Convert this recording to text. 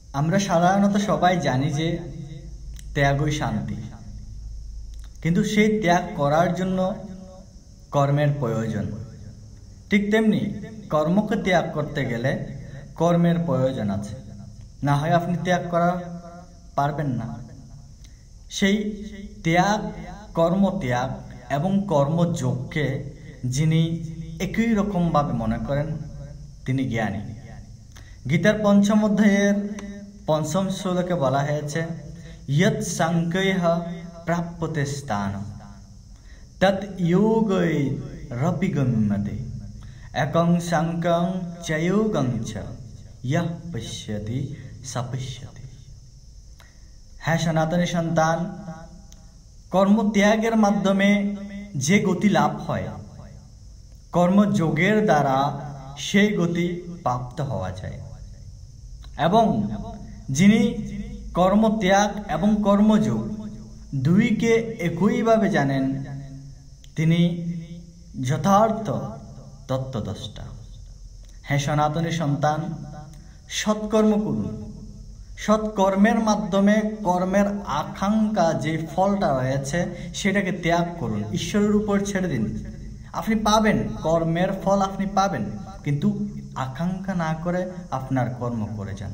আমরা সাধারণত সবাই জানি যে ত্যাগই শান্তি, কিন্তু সেই ত্যাগ করার জন্য কর্মের প্রয়োজন। ঠিক তেমনি কর্মকে ত্যাগ করতে গেলে কর্মের প্রয়োজন আছে, না হয় আপনি ত্যাগ করা পারবেন না। সেই ত্যাগ, কর্মত্যাগ এবং কর্মযোগকে যিনি একই রকমভাবে মনে করেন তিনি জ্ঞানী। গীতার পঞ্চম অধ্যায়ের পঞ্চম শ্লোকে বলা হয়েছে, ইয়ৎ সাংখ্যৈঃ প্রাপ্যতে স্থানম তৎ যোগৈরপি গম্যতে একং সাংখ্যং চ যোগং চ ইয়ঃ পশ্যতি স পশ্যতি। হ্যাঁ সনাতনী সন্তান, কর্মত্যাগের মাধ্যমে যে গতি লাভ হয়, কর্মযোগের দ্বারা সেই গতি প্রাপ্ত হওয়া যায়। এবং যিনি কর্মত্যাগ এবং কর্মযোগ দুইকে একইভাবে জানেন, তিনি যথার্থ তত্ত্বদ্রষ্টা। হ্যাঁ সনাতনী সন্তান, সৎকর্ম করুন। সৎকর্মের মাধ্যমে কর্মের আকাঙ্ক্ষা যে ফলটা রয়েছে সেটাকে ত্যাগ করুন, ঈশ্বরের উপর ছেড়ে দিন। আপনি পাবেন, কর্মের ফল আপনি পাবেন, কিন্তু আকাঙ্ক্ষা না করে আপনার কর্ম করে যান।